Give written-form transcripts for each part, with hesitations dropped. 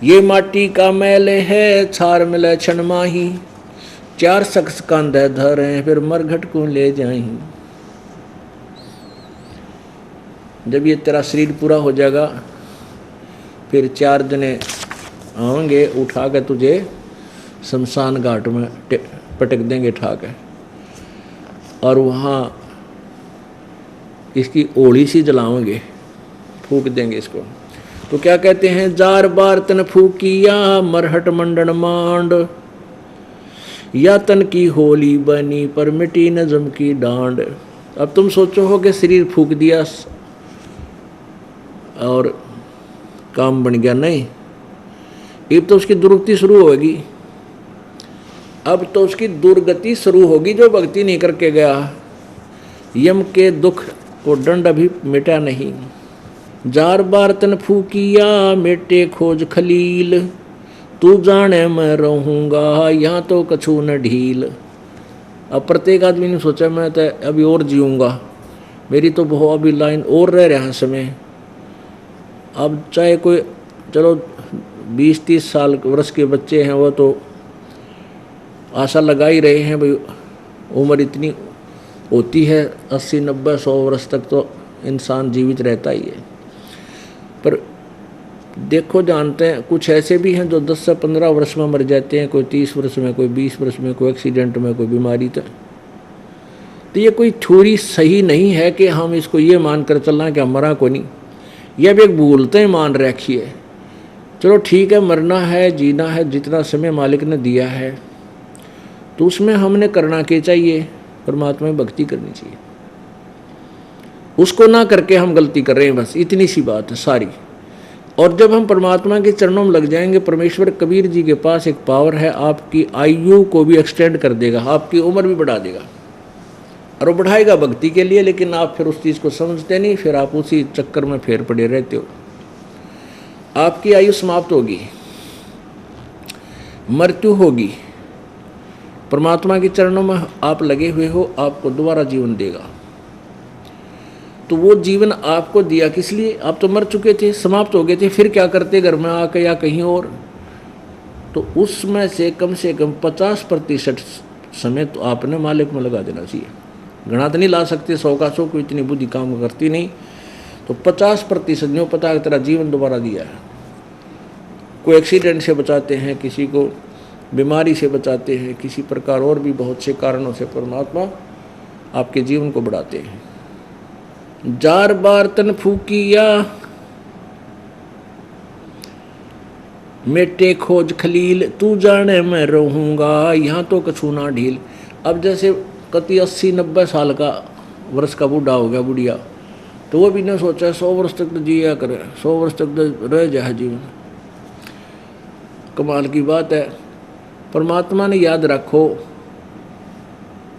ये माटी का मैल है छार मिले क्षण माही, चार शख्स कांधे धरे फिर मरघट को ले जाई। जब ये तेरा शरीर पूरा हो जाएगा फिर चार जने आएंगे उठा के तुझे शमशान घाट में पटक देंगे ठा के, और वहाँ इसकी ओली सी जलाएंगे, फूक देंगे इसको। तो क्या कहते हैं, जार बार तन फूकिया मरहट मंडन मांड, या तन की होली बनी पर मिटी नजम की डांड। अब तुम सोचो हो कि शरीर फूक दिया और काम बन गया, नहीं, अब तो उसकी दुर्गति शुरू होगी। अब तो उसकी दुर्गति शुरू होगी जो भक्ति नहीं करके गया। यम के दुख को दंड अभी मिटा नहीं। जार बार तन फूकिया मेटे खोज खलील, तू जाने मैं रहूँगा यहाँ तो कछू न ढील। अब प्रत्येक आदमी ने सोचा मैं तो अभी और जीऊँगा, मेरी तो बहुत अभी लाइन और रह रहा समय। अब चाहे कोई चलो 20-30 साल वर्ष के बच्चे हैं, वो तो आशा लगा ही रहे हैं भाई उम्र इतनी होती है 80-90-100 वर्ष तक तो इंसान जीवित रहता ही है। पर देखो जानते हैं कुछ ऐसे भी हैं जो 10 से 15 वर्ष में मर जाते हैं, कोई 30 वर्ष में, कोई 20 वर्ष में, कोई एक्सीडेंट में, कोई बीमारी तक। तो ये कोई थ्योरी सही नहीं है कि हम इसको ये मान कर चलना कि हम मरा को नहीं, यह भी एक भूलते मान रखी है। चलो ठीक है, मरना है जीना है, जितना समय मालिक ने दिया है तो उसमें हमने करना क्या चाहिए, परमात्मा में भक्ति करनी चाहिए। उसको ना करके हम गलती कर रहे हैं, बस इतनी सी बात है सारी। और जब हम परमात्मा के चरणों में लग जाएंगे, परमेश्वर कबीर जी के पास एक पावर है, आपकी आयु को भी एक्सटेंड कर देगा, आपकी उम्र भी बढ़ा देगा, और वो बढ़ाएगा भक्ति के लिए। लेकिन आप फिर उस चीज़ को समझते नहीं, फिर आप उसी चक्कर में फेर पड़े रहते हो, आपकी आयु समाप्त होगी, मृत्यु होगी। परमात्मा के चरणों में आप लगे हुए हो, आपको दोबारा जीवन देगा। तो वो जीवन आपको दिया किस लिए, आप तो मर चुके थे, समाप्त हो गए थे, फिर क्या करते घर में आकर या कहीं और। तो उसमें से कम 50% समय तो आपने मालिक में लगा देना चाहिए। गणा तो नहीं ला सकते 100 का 100, कोई इतनी बुद्धि काम करती नहीं। तो 50% जो पता है तेरा जीवन दोबारा दिया है। कोई एक्सीडेंट से बचाते हैं, किसी को बीमारी से बचाते हैं, किसी प्रकार और भी बहुत से कारणों से परमात्मा आपके जीवन को बढ़ाते हैं। जार बार तन फूकिया मेटे खोज खलील, तू जाने मैं रहूँगा यहाँ तो कछू ना ढील। अब जैसे कति 80-90 साल का वर्ष का बूढ़ा हो गया, बुढ़िया, तो वो भी ने सोचा 100 वर्ष तक तो जिया करे, 100 वर्ष तक तो रह जाए जीवन। कमाल की बात है। परमात्मा ने याद रखो,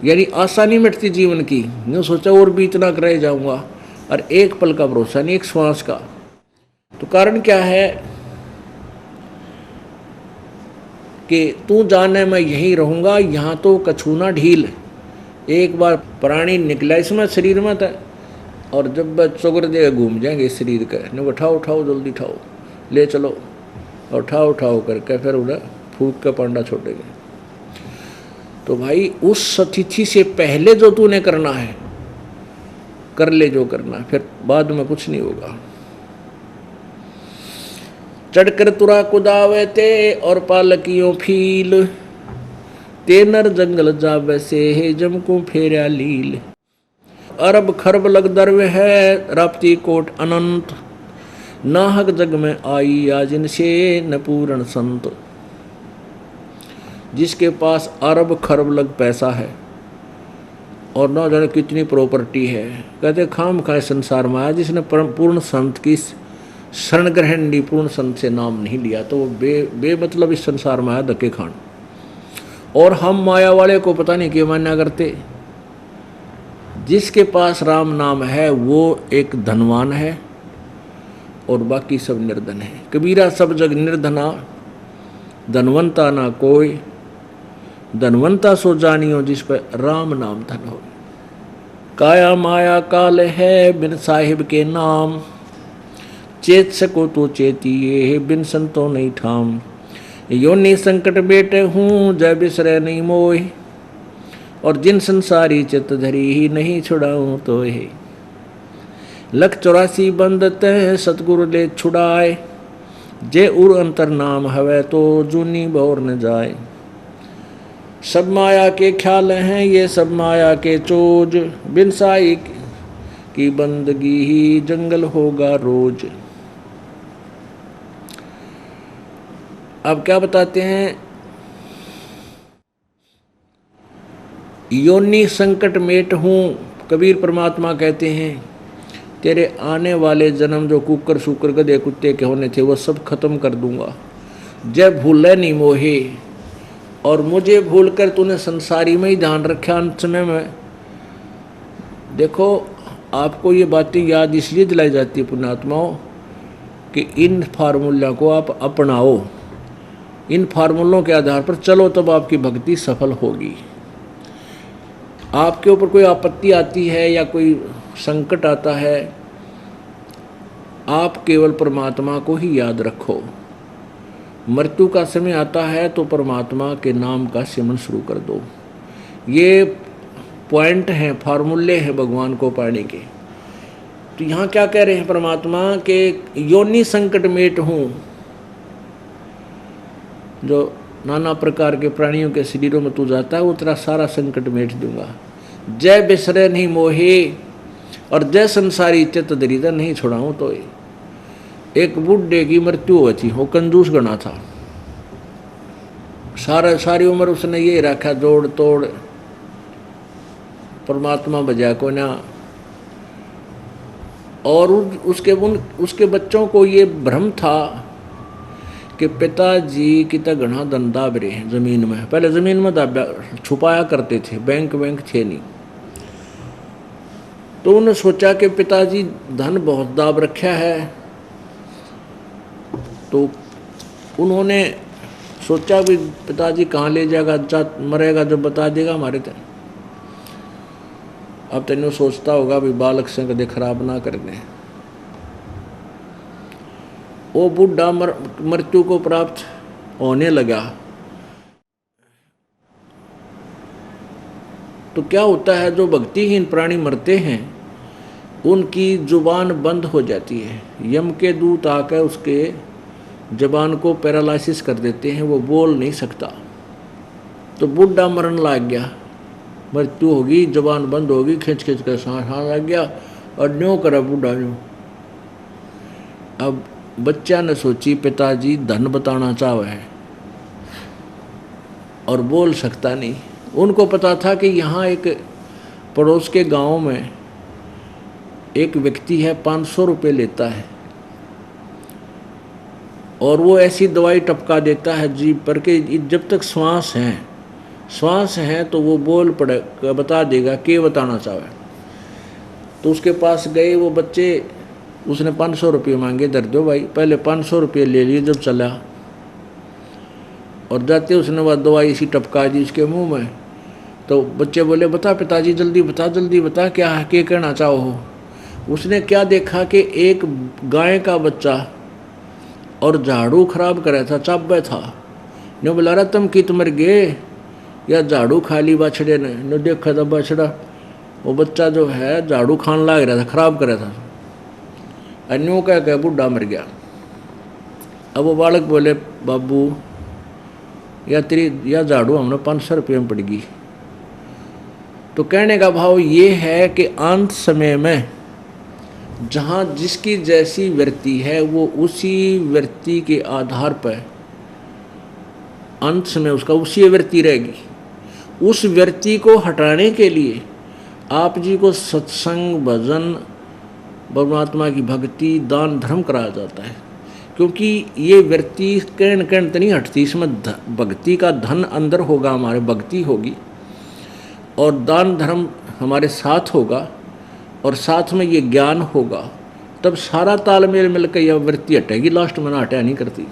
यानी आशा नहीं मिटती जीवन की, ने सोचा और भी इतना रह जाऊंगा, और एक पल का भरोसा नहीं, एक श्वास का। तो कारण क्या है कि तू जाने मैं यहीं रहूँगा यहाँ तो कछू ना ढील। एक बार प्राणी निकला इसमें शरीर में था, और जब चौगर देगा घूम जाएंगे इस शरीर का, ने उठाओ उठाओ जल्दी उठाओ, ले चलो, और उठाओ उठाओ करके फिर उन्हें फूक के पांडा छोड़ेंगे। तो भाई उस तिथि से पहले जो तूने करना है कर ले, जो करना है, फिर बाद में कुछ नहीं होगा। चढ़कर तुरा कुदावे ते और पालकियों फील, ते नर जंगल जावे से जम को फेरा लील। अरब खरब लग दरवे है राप्ती कोट अनंत, नाहक जग में आई आज इनसे न पूर्ण संत। जिसके पास अरब खरब लग पैसा है और ना जाने कितनी प्रॉपर्टी है, कहते खाम खाए संसार में आया, जिसने पूर्ण संत की शरण ग्रहण नहीं, पूर्ण संत से नाम नहीं लिया, तो वो बेमतलब इस संसार में आया धक्के खान। और हम माया वाले को पता नहीं क्यों मान्या करते। जिसके पास राम नाम है वो एक धनवान है और बाकी सब निर्धन है। कबीरा सब जग निर्धना, धनवंता ना कोई, धनवंता सो जानियो जिस पर राम नाम धन हो। काया माया काल है बिन साहिब के नाम, चेत सको तो चेतिए, बिन संतो नहीं ठाम। योनि संकट बेटे हूँ, जय बिसरे नहीं मोह। और जिन संसारी चित धरी ही, नहीं छुड़ाऊँ तो हे। लख 84 बंद तह, सतगुरु ले छुड़ाए। जे उर अंतर नाम हवे, तो जूनी बोर न जाए। सब माया के ख्याल हैं, ये सब माया के चोज। बिन साई की बंदगी ही, जंगल होगा रोज। अब क्या बताते हैं, योनि संकट मेट हूँ। कबीर परमात्मा कहते हैं तेरे आने वाले जन्म जो कुकर शुकर गधे कुत्ते के होने थे वो सब खत्म कर दूंगा। जब भूले नहीं मोहे, और मुझे भूलकर तूने संसारी में ही ध्यान रखा अंत समय में। देखो आपको ये बातें याद इसलिए दिलाई जाती है पुण्यात्माओं कि इन फार्मूला को आप अपनाओ, इन फार्मूलों के आधार पर चलो, तब आपकी भक्ति सफल होगी। आपके ऊपर कोई आपत्ति आती है या कोई संकट आता है, आप केवल परमात्मा को ही याद रखो। मृत्यु का समय आता है तो परमात्मा के नाम का सिमरन शुरू कर दो। ये पॉइंट हैं, फार्मूले हैं भगवान को पाने के। तो यहाँ क्या कह रहे हैं परमात्मा के, योनि संकट मेट हूँ, जो नाना प्रकार के प्राणियों के शरीरों में तू जाता है वो तेरा सारा संकट मेट दूंगा। जय बिसरे नहीं मोहे, और जय संसारी चित दरिद्र नहीं छुड़ाऊँ तो। एक बुढ़े की मृत्यु हुई थी, वो कंजूस गणा था। सारी उम्र उसने ये रखा जोड़ तोड़, परमात्मा बजा को ना। और उसके बच्चों को ये भ्रम था कि पिताजी की तो घना धन दाब रहे हैं जमीन में। पहले जमीन में दाब छुपाया करते थे, बैंक थे नहीं। तो उन्होंने सोचा कि पिताजी धन बहुत दाब रखा है, तो उन्होंने सोचा भी पिताजी कहाँ ले जाएगा, मरेगा जब बता देगा हमारे तक। अब तेनों सोचता होगा भी बालक से कदे खराब ना कर दें। वो बुढ़ा मृत्यु को प्राप्त होने लगा। तो क्या होता है, जो भक्तिहीन प्राणी मरते हैं उनकी जुबान बंद हो जाती है। यम के दूत आकर उसके जबान को पैरालिसिस कर देते हैं, वो बोल नहीं सकता। तो बुढ़ा मरण लग गया, मृत्यु होगी, जबान बंद होगी, खिंच खिंच कर सांस लग गया और न्यों करा बुढ़ा न्यों। अब बच्चा ने सोची पिताजी धन बताना चाहे है और बोल सकता नहीं। उनको पता था कि यहाँ एक पड़ोस के गांव में एक व्यक्ति है, 500 रुपये लेता है और वो ऐसी दवाई टपका देता है जीभ पर कि जब तक श्वास है तो वो बोल पड़े बता देगा कि बताना चाहे। तो उसके पास गए वो बच्चे, उसने 500 रुपये मांगे, दर दो भाई। पहले 500 रुपये ले लिए जब चला, और जाते उसने वह दवाई इसी टपका दी उसके मुंह में। तो बच्चे बोले बता पिताजी जल्दी बता क्या है, क्या कहना चाहो हो। उसने क्या देखा कि एक गाय का बच्चा और झाड़ू खराब करे था, चाबे था। ने बोला रहा तुम की तुमर गे या झाड़ू खा ली बछड़े ने देखा था बछड़ा, वो बच्चा जो है झाड़ू खान लाग रहा था, खराब करे था। अन्यों कह बुढ़ा मर गया। अब वो बालक बोले बाबू या झाड़ू हमने 500 रुपये में पड़ेगी। तो कहने का भाव ये है कि अंत समय में जहाँ जिसकी जैसी वृत्ति है वो उसी वृत्ति के आधार पर अंत में उसका उसी वृत्ति रहेगी। उस वृत्ति को हटाने के लिए आप जी को सत्संग, भजन, परमात्मा की भक्ति, दान धर्म कराया जाता है। क्योंकि ये वृत्ति कण कण तो नहीं हटती, इसमें भक्ति का धन अंदर होगा, हमारे भक्ति होगी और दान धर्म हमारे साथ होगा और साथ में ये ज्ञान होगा, तब सारा तालमेल मिलकर यह वृत्ति हटेगी। लास्ट में ना हटा नहीं करती,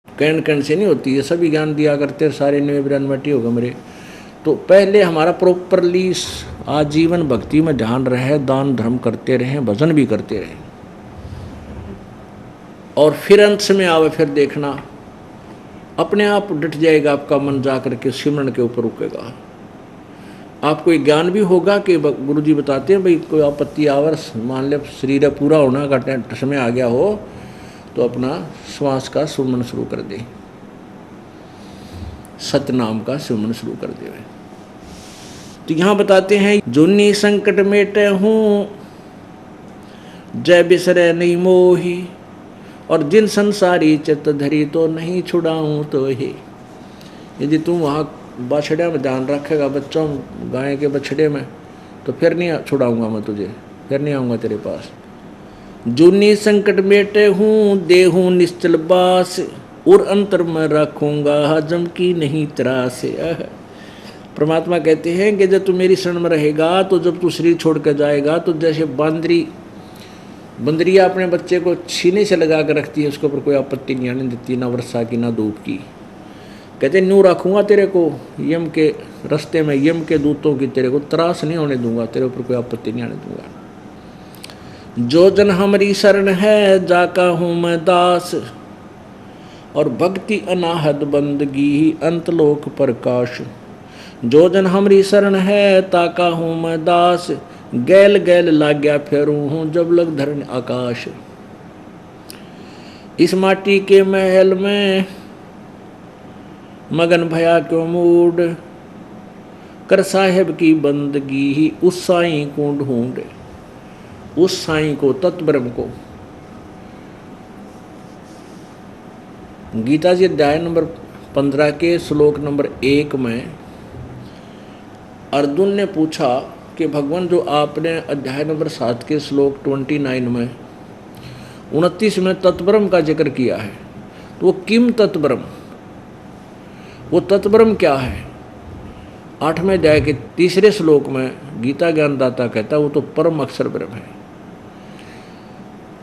कण कण से नहीं होती। ये सभी ज्ञान दिया करते, सारे 99 होगा मेरे। तो पहले हमारा प्रॉपरली आजीवन भक्ति में ध्यान रहे, दान धर्म करते रहें, भजन भी करते रहें। और फिर अंत में आवे, फिर देखना अपने आप डट जाएगा आपका मन, जा करके सिमरन के ऊपर रुकेगा। आपको एक ज्ञान भी होगा कि गुरु जी बताते हैं भाई कोई आपत्ति आवर, मान ले शरीर पूरा होना का समय आ गया हो, तो अपना श्वास का सुमन शुरू कर दे, सतनाम का सुमन शुरू कर दे। तो यहाँ बताते हैं जोनी संकट मेटे हूँ जय बिसरे नहीं मोही, और जिन संसारी चित्त धरी तो नहीं छुड़ाऊँ तो ही। यदि तुम वहाँ बछड़े में ध्यान रखेगा, बच्चों गाय के बछड़े में, तो फिर नहीं छुड़ाऊंगा मैं तुझे, फिर नहीं आऊँगा तेरे पास। जूनी संकट मेटे हूँ देहूँ निश्चल बास, और अंतर में रखूँगा हजम की नहीं त्रास। परमात्मा कहते हैं कि जब तू मेरी शरण में रहेगा, तो जब तू शरीर छोड़ कर जाएगा, तो जैसे बंदरिया अपने बच्चे को छीने से लगा कर रखती है, उसके ऊपर कोई आपत्ति नहीं आने देती, ना वर्षा की ना धूप की। कहते न्यू रखूँगा तेरे को यम के रास्ते में, यम के दूतों की तेरे को त्रास नहीं होने दूंगा, तेरे ऊपर कोई आपत्ति नहीं आने दूंगा। जो जन हमारी शरण है जाका हूँ मैं दास, और भक्ति अनाहद बंदगी अंतलोक प्रकाश। जो जन हमारी शरण है ताका हूँ मैं दास, गैल गैल लाग्या फेरू हूँ जब लग धरण आकाश। इस माटी के महल में मगन भया क्यों मूड, कर साहेब की बंदगी ही उस साईं को ढूंढ। उस साईं को, तत्ब्रह्म को। गीता जी अध्याय नंबर 15 के श्लोक नंबर 1 में अर्जुन ने पूछा कि भगवान जो आपने अध्याय नंबर 7 के श्लोक 29 में 29 में तत्ब्रह्म का जिक्र किया है, तो वो किम तत्ब्रह्म, वो तत्ब्रह्म क्या है? 8वें अध्याय के 3 श्लोक में गीता ज्ञानदाता कहता है वो तो परम अक्षर ब्रह्म है।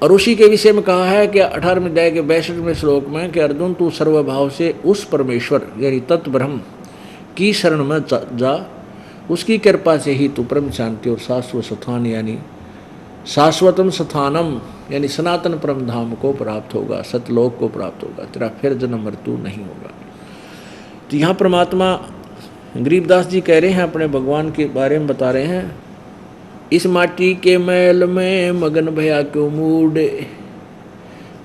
और उसी के विषय में कहा है कि 18वें अध्याय के 62वें श्लोक में कि अर्जुन तू सर्वभाव से उस परमेश्वर यानी तत्ब्रह्म की शरण में जा, उसकी कृपा से ही तू परम शांति और शाश्वत स्थान यानी शाश्वतम स्थानम यानी सनातन परम धाम को प्राप्त होगा, सतलोक को प्राप्त होगा, तेरा फिर जन्म मृत्यु नहीं होगा। तो यहाँ परमात्मा गरीबदास जी कह रहे हैं, अपने भगवान के बारे में बता रहे हैं, इस माटी के मैल में मगन भया क्यों मूड,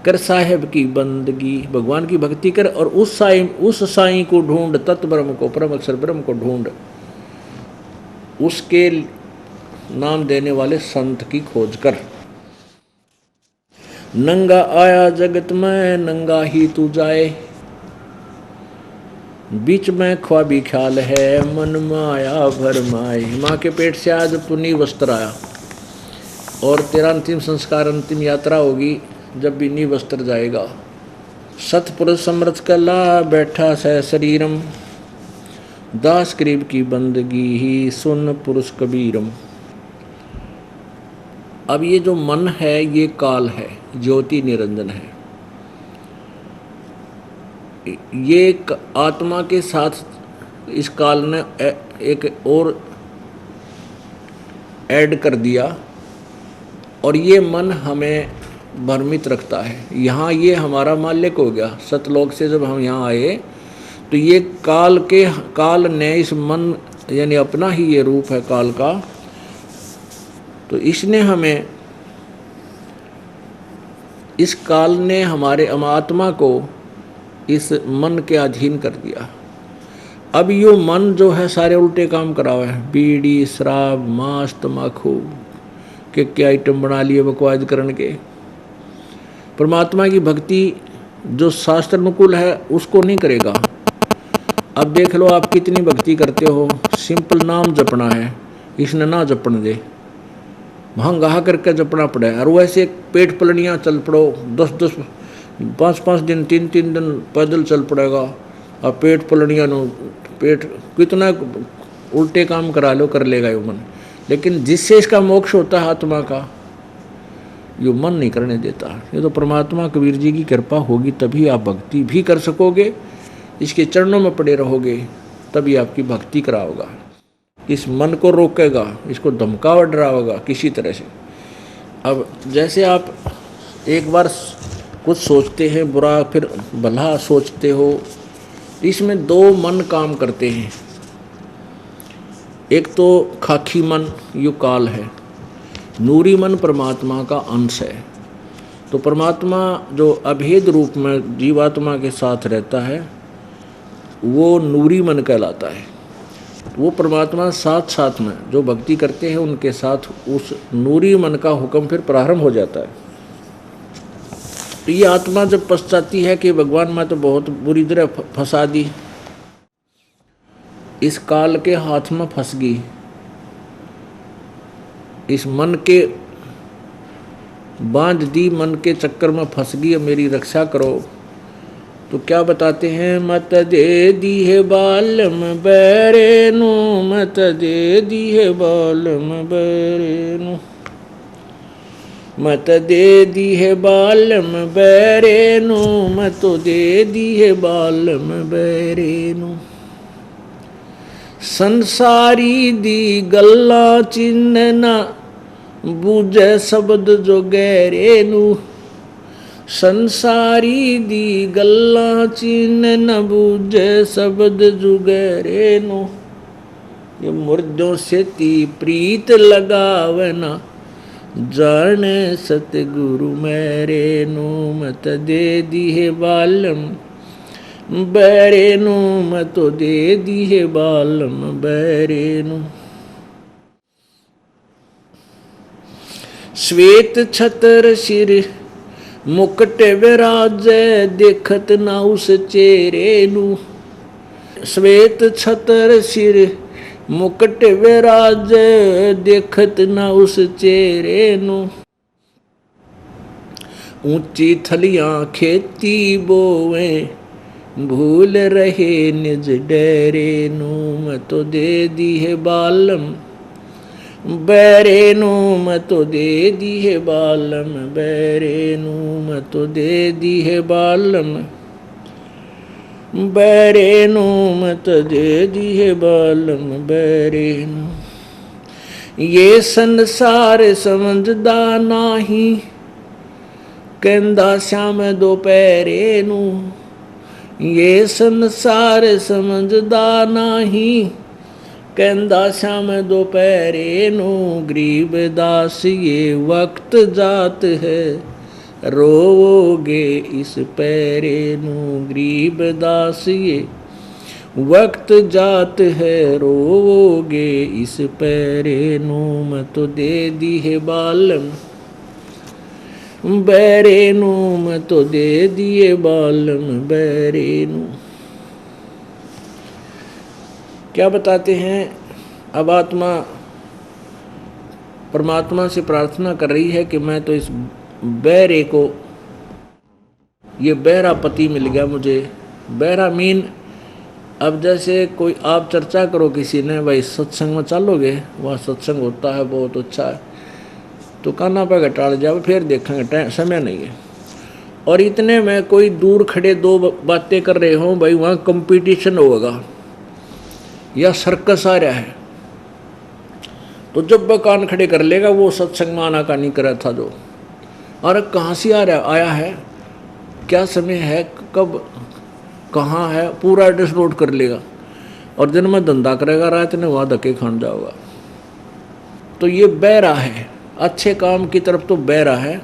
कर साहेब की बंदगी, भगवान की भक्ति कर और उस साईं को ढूंढ, तत्ब्रह्म को, परम अक्षर ब्रह्म को ढूंढ, उसके नाम देने वाले संत की खोज कर। नंगा आया जगत में नंगा ही तू जाए, बीच में ख्वाबी ख्याल है मन माया भरमाए। माँ के पेट से आज तू नी वस्त्र आया और तेरा अंतिम संस्कार, अंतिम यात्रा होगी जब भी नी वस्त्र जाएगा। सतपुरुष समर्थ कला बैठा सह शरीरम, दास गरीब की बंदगी ही सुन पुरुष कबीरम। अब ये जो मन है ये काल है, ज्योति निरंजन है। ये आत्मा के साथ इस काल ने एक और ऐड कर दिया और ये मन हमें भ्रमित रखता है। यहाँ ये हमारा मालिक हो गया। सतलोक से जब हम यहाँ आए तो ये काल ने इस मन यानी अपना ही ये रूप है काल का, तो इसने हमें, इस काल ने हमारे आत्मा को इस मन के अधीन कर दिया। अब यो मन जो है सारे उल्टे काम करा हुआ है, बीड़ी शराब मांस तम्बाकू के आइटम बना लिए बकवाद करने के। परमात्मा की भक्ति जो शास्त्र अनुकूल है उसको नहीं करेगा। अब देख लो आप कितनी भक्ति करते हो, सिंपल नाम जपना है, इसने ना जपने दे, महंगा करके जपना पड़े। और वैसे पेट पलनियाँ चल पड़ो, 10-10 5-5 दिन 3-3 दिन पैदल चल पड़ेगा और पेट पलनियाँ नो पेट कितना उल्टे काम करा लो, कर लेगा यो मन। लेकिन जिससे इसका मोक्ष होता है आत्मा का, यो मन नहीं करने देता। ये तो परमात्मा कबीर जी की कृपा होगी तभी आप भक्ति भी कर सकोगे, इसके चरणों में पड़े रहोगे तभी आपकी भक्ति कराओगा। इस मन को रोकेगा, इसको धमकावा डराओगा किसी तरह से। अब जैसे आप एक बार कुछ सोचते हैं बुरा फिर भला सोचते हो। इसमें दो मन काम करते हैं। एक तो खाकी मन, यो काल है। नूरी मन परमात्मा का अंश है। तो परमात्मा जो अभेद रूप में जीवात्मा के साथ रहता है वो नूरी मन कहलाता है। वो परमात्मा साथ साथ में जो भक्ति करते हैं उनके साथ उस नूरी मन का हुक्म फिर प्रारंभ हो जाता है। तो ये आत्मा जब पछताती है कि भगवान मैं तो बहुत बुरी तरह फंसा दी, इस काल के हाथ में फंस गई, इस मन के बांध दी, मन के चक्कर में फंस गई, मेरी रक्षा करो। तो क्या बताते हैं, मत दे दी है बालम बैरेनु, मत दे दी है बालम बैरेनु, मत दे दी है बालम बैरेनु, मत दे दी है बालम बैरेनु। संसारी दी गल्ला चिन्ह ना बूझे शब्द जो गहरेनु, संसारी दी गल्ला चिन्ह न बूझे शब्द जो गहरेनु। ये मुर्दों से ती प्रीत लगावना जाने सतगुरु मेरेनु, मत दे दी है बालम बैरेनु, मत दे दी है बालम बैरेनु। श्वेत छतर सिर मुकुट विराजे देखत ना उस चेहरे नु, श्वेत छतर सिर मुकुट विराजे देखत ना उस चेहरे नु। ऊंची थलियां खेती बोवे भूल रहे निज डेरे नु, मत दे दी है बालम बैरेनु, मत दे दी है बालम बैरेनु, मत दे दी है बालम बैरेनु, मत दे दी है बालम बैरेनु। ये संसार समझदा नाही कहंदा श्याम दोपहरे नु, ये संसार समझदा नाही कहंदा श्याम दोपहरे नु। गरीब दास ये वक्त जात है रोओगे इस पैरे नु, गरीब दास ये वक्त जात है रोओगे इस पैरे नु, मत दे दी है बालम बैरेनु, मत दे दिए बालम बैरेनु। क्या बताते हैं, अब आत्मा परमात्मा से प्रार्थना कर रही है कि मैं तो इस बैरे को, ये बहरा पति मिल गया मुझे। बहरा मीन, अब जैसे कोई आप चर्चा करो किसी ने, भाई सत्संग में चलोगे, वहाँ सत्संग होता है बहुत अच्छा है, तो काना पे घटाड़ जाओ फिर देखेंगे, समय नहीं है। और इतने में कोई दूर खड़े दो बातें कर रहे हों, भाई वहाँ कंपटीशन होगा या सर्कस आ रहा है, तो जब वह कान खड़े कर लेगा वो सत्संग में आना का नहीं करा था जो, और कहाँ से आ रहा आया है, क्या समय है, कब कहाँ है, पूरा एड्रेस नोट कर लेगा। और दिन में धंधा करेगा, रात ने वहाँ धक्के खान जाओगा। तो ये बहरा है, अच्छे काम की तरफ तो बहरा है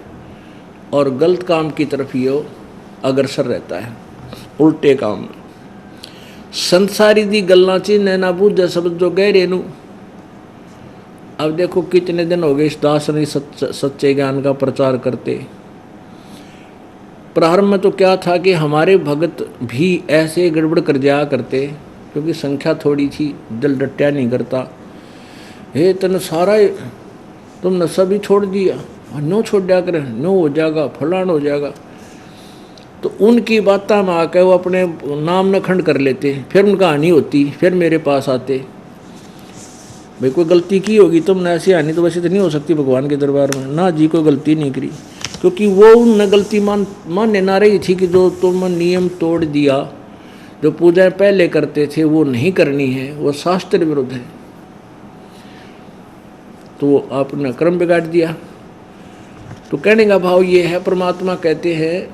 और गलत काम की तरफ ये अग्रसर रहता है, उल्टे काम में। संसारी दी गल्ला चिन्ह ना बूझे शब्द जो गहरे नु। अब देखो कितने दिन हो गए इस दास ने सच्चे ज्ञान का प्रचार करते। प्रारंभ में तो क्या था कि हमारे भगत भी ऐसे गड़बड़ कर जाया करते, क्योंकि संख्या थोड़ी थी, दिल डट्या नहीं करता। हे तन सारा तुमने सभी छोड़ दिया, नो छोड़ दिया कर, नो हो जाएगा, फलान हो जाएगा। तो उनकी बातों में आकर वो अपने नाम न खंड कर लेते, फिर उनका हानि होती, फिर मेरे पास आते, भाई कोई गलती की होगी तुमने, ऐसी हानि तो वैसे तो नहीं हो सकती भगवान के दरबार में। ना जी, कोई गलती नहीं करी, क्योंकि वो उन गलती मानने ना रही थी कि जो तुम नियम तोड़ दिया, जो पूजाएं पहले करते थे वो नहीं करनी है, वो शास्त्र विरुद्ध है, तो आपने क्रम बिगाड़ दिया। तो कहने का भाव ये है, परमात्मा कहते हैं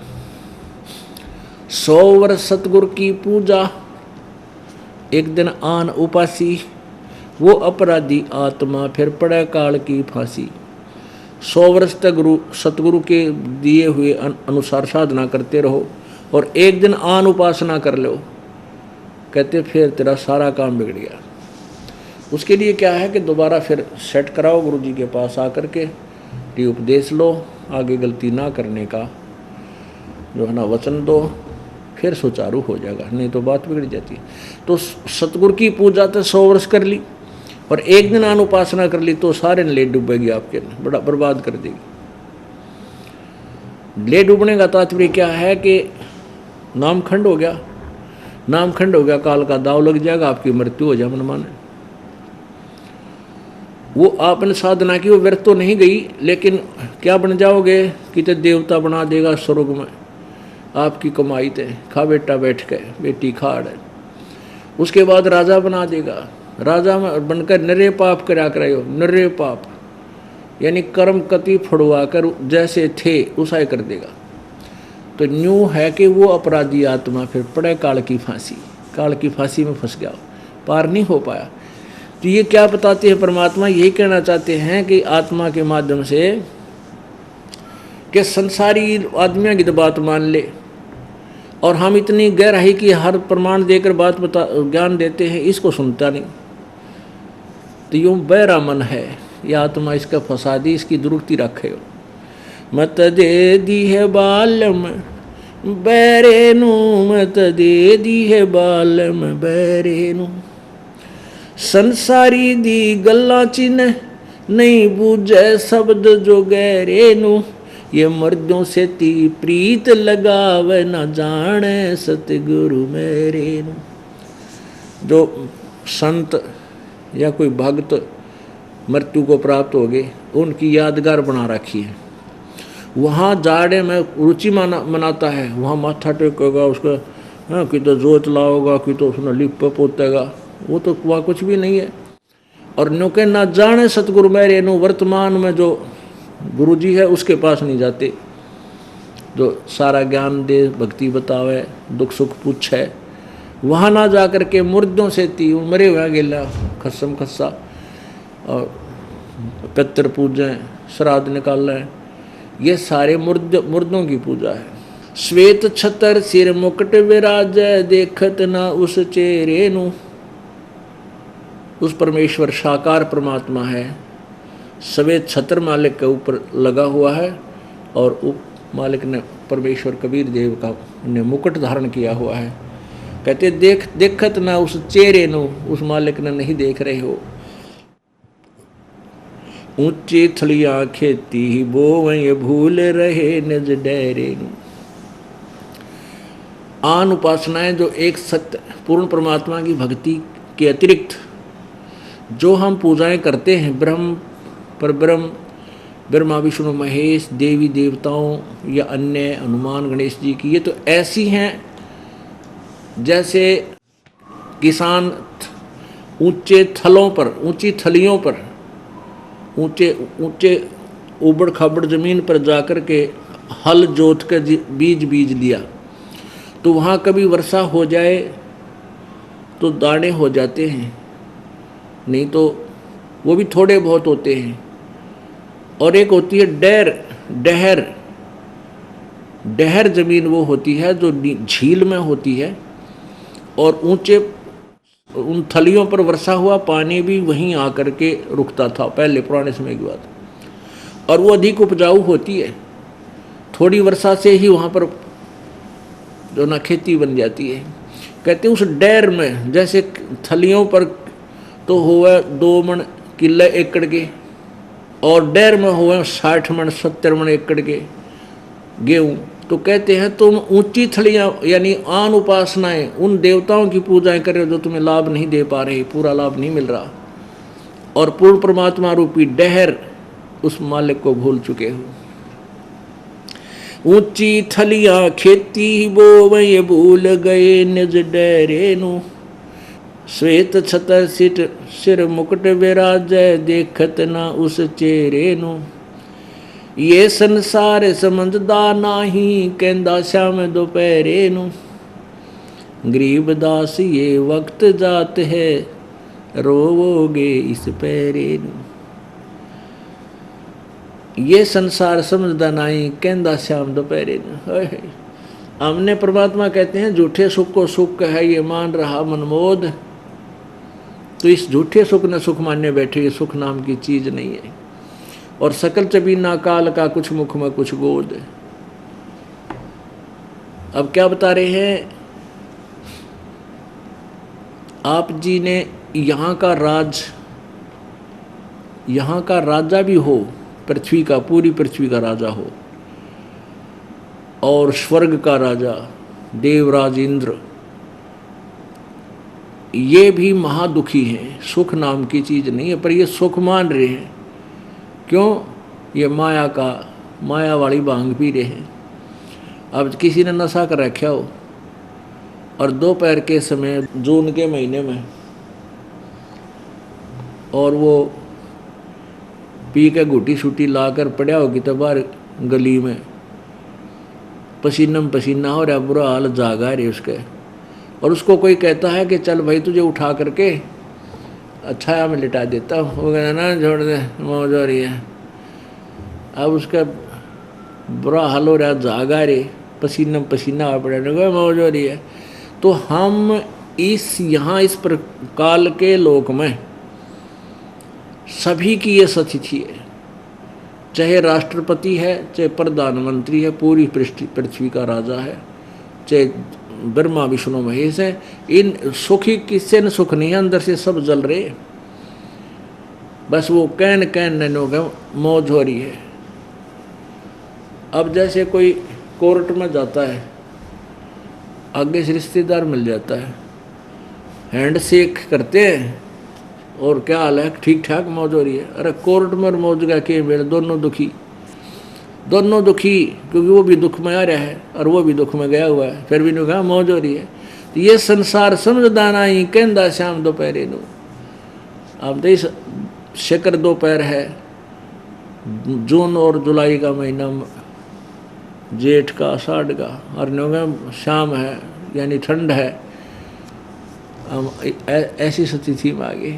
100 वर्ष सतगुरु की पूजा, एक दिन आन उपासी, वो अपराधी आत्मा फिर पड़े काल की फांसी। 100 वर्ष तक सतगुरु के दिए हुए अनुसार साधना करते रहो और एक दिन आन उपासना कर लो, कहते फिर तेरा सारा काम बिगड़ गया। उसके लिए क्या है कि दोबारा फिर सेट कराओ गुरु जी के पास आकर के, ये उपदेश लो, आगे गलती ना करने का जो है ना वचन दो, फिर सुचारू हो जाएगा, नहीं तो बात बिगड़ जाती है। तो सतगुरु की पूजा तो 100 वर्ष कर ली और एक दिन अनुपासना कर ली तो सारे ले डूबेगी, आपके बड़ा बर्बाद कर देगी। ले डूबने का तात्पर्य क्या है कि नामखंड हो गया, नामखंड हो गया, काल का दाव लग जाएगा, आपकी मृत्यु हो जाए मन माने। वो आपने साधना की, वो व्यर्थ तो नहीं गई, लेकिन क्या बन जाओगे कि तो देवता बना देगा स्वर्ग में, आपकी कमाई थे, खा बेटा बैठ के, बेटी खाड़। उसके बाद राजा बना देगा, राजा में बनकर नरे पाप करा करायो, नरे पाप यानी कर्म कति फड़वा कर जैसे थे उसा कर देगा। तो न्यू है कि वो अपराधी आत्मा फिर पड़े काल की फांसी, काल की फांसी में फंस गया, पार नहीं हो पाया। तो ये क्या बताते हैं परमात्मा, यही कहना चाहते हैं कि आत्मा के माध्यम से कि संसारी आदमियों की तो बात मान ले, और हम इतनी गहराई की हर प्रमाण देकर बात बता ज्ञान देते हैं, इसको सुनता नहीं। तो यूँ बहरा मन है यह आत्मा, इसका फसादी, इसकी दुरुक्ति रखे हो। मत दे दी है बालम बैरे नू, मत दे दी है बालम बैरे नू, संसारी दी गल्ला चिन्ह नहीं बूझे शब्द जो गहरे नू, ये मर्दों से ती प्रीत लगावे न जाने सतगुरु मेरे नू। जो संत या कोई भक्त मृत्यु को प्राप्त हो गए, उनकी यादगार बना रखी है। वहाँ जाड़े में रुचि मनाता है, वहाँ माथा टेकेगा, उसका कि तो जोत लाओगा, कि तो उसने लिप पोतेगा, वो तो वहाँ कुछ भी नहीं है। और नो के ना जाने सतगुरु मेरे नो, वर्तमान में जो गुरु जी है उसके पास नहीं जाते, जो सारा ज्ञान दे, भक्ति बतावे, दुख सुख पूछे, वहाँ ना जा कर के मुर्दों से ती मरे हुआ गेला खस्सम खस्सा और पितर पूजें, श्राद्ध निकालें, ये सारे मुर्दों की पूजा है। श्वेत छतर सिर मुकुट विराज, देखत ना उस चेहरे नू, उस परमेश्वर साकार परमात्मा है, श्वेत छत्र मालिक के ऊपर लगा हुआ है, और मालिक ने परमेश्वर कबीर देव का ने मुकुट धारण किया हुआ है। कहते देखत ना उस चेहरे नु, उस मालिक ने नहीं देख रहे हो। ऊंची थलियां खेती बोवै भूल रहे निज डेरे नु। आन उपासनाएं जो एक सत्य पूर्ण परमात्मा की भक्ति के अतिरिक्त जो हम पूजाएं करते हैं, ब्रह्म परब्रह्म, ब्रह्मा विष्णु महेश, देवी देवताओं या अन्य हनुमान गणेश जी की, ये तो ऐसी हैं जैसे किसान ऊंचे थलों पर, ऊंची थलियों पर, ऊंचे उबड़ खाबड़ जमीन पर जाकर के हल जोत कर बीज दिया, तो वहाँ कभी वर्षा हो जाए तो दाने हो जाते हैं, नहीं तो वो भी थोड़े बहुत होते हैं। और एक होती है डहर जमीन, वो होती है जो झील में होती है, और ऊंचे उन थलियों पर वर्षा हुआ पानी भी वहीं आकर के रुकता था पहले पुराने समय की बात, और वो अधिक उपजाऊ होती है। थोड़ी वर्षा से ही वहाँ पर जो ना खेती बन जाती है। कहते उस डैर में जैसे थलियों पर तो हुआ 2 मन किले एकड़ के, और डैर में हुए 60 मन 70 मन एकड़ के गेहूँ। तो कहते हैं तुम ऊंची थलियाँ यानी आन उपासनाएं, उन देवताओं की पूजाएं कर रहे हो जो तुम्हें लाभ नहीं दे पा रहे, पूरा लाभ नहीं मिल रहा, और पूर्ण परमात्मा रूपी डहर उस मालिक को भूल चुके हो। ऊंची थलियाँ खेती बोवै भूल गए निज डहरे नु, श्वेत छतर सिर मुकुट विराजै देखत ना उस चेहरे नु। ये संसार समझदा नाही, कहंदा श्याम दोपहरे नू। गरीबदास ये वक्त जात है, रोवोगे इस पहरे नू। ये संसार समझदा नहीं, कहंदा श्याम दोपहरे नू। हमने परमात्मा कहते हैं झूठे सुख को सुख है ये मान रहा मनमोद। तो इस झूठे सुख ने सुख मानने बैठे, ये सुख नाम की चीज नहीं है। और सकल चबीना काल का, कुछ मुख में कुछ गोद। अब क्या बता रहे हैं आप जी ने, यहाँ का राजा भी हो, पृथ्वी का, पूरी पृथ्वी का राजा हो, और स्वर्ग का राजा देवराज इंद्र, ये भी महादुखी हैं। सुख नाम की चीज नहीं है, पर ये सुख मान रहे हैं। क्यों? ये माया वाली भांग पी रहे हैं। अब किसी ने नशा कर रखा हो और दोपहर के समय जून के महीने में, और वो पी के घुटी छुटी लाकर पड़ा होगी तो बाहर गली में पसीना पसीना हो रहा, बुरा हाल, जागा रहे उसके, और उसको कोई कहता है कि चल भाई तुझे उठा करके अच्छा मैं लिटा देता हूँ, वो कहना ना छोड़ दे, मौज हो रही है। अब उसका बुरा हाल हो रहा, जागा रे, पसीना पसीना हो पड़ा, मौज हो रही है। तो हम यहाँ इस काल के लोक में सभी की ये स्थिति है, चाहे राष्ट्रपति है, चाहे प्रधानमंत्री है, पूरी पृथ्वी का राजा है, चाहे ब्रह्मा विष्णु महेश है, इन सुखी किससे न सुख नहीं है, अंदर से सब जल रहे। बस वो कहन मौज हो रही है। अब जैसे कोई कोर्ट में जाता है, आगे से रिश्तेदार मिल जाता है, हैंड शेक करते हैं, और क्या हाल है, ठीक ठाक, मौज हो रही है। अरे कोर्ट में और मौज का के मेरे, दोनों दुखी, क्योंकि वो भी दुख में आ रहा है और वो भी दुख में गया हुआ है, फिर भी नहीं कहा मौज हो रही है। तो ये संसार समझदा नहीं, कहंदा श्याम दोपहरे नू। अब तो इस शिखर दोपहर है, जून और जुलाई का महीना, जेठ का, आषाढ़ का, और नवंबर शाम है, यानी ठंड है। ऐसी स्थिति में आ गई।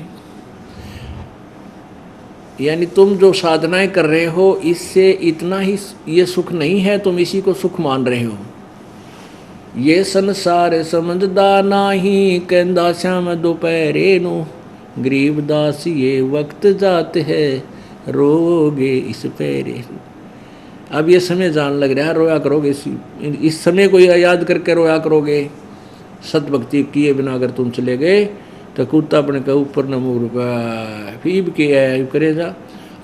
यानी तुम जो साधनाएं कर रहे हो, इससे इतना ही ये सुख नहीं है, तुम इसी को सुख मान रहे हो। ये संसार समझदा नाही, कहंदा श्याम दोपहरे नू। गरीबदास ये वक्त जात है, रोगे इस पहरे। अब ये समय जान लग रहा है, रोया करोगे, इस समय को याद करके रोया करोगे। सतभक्ति किए बिना अगर तुम चले गए तो कुत्ता अपने के ऊपर न मुँह फीब के करेगा।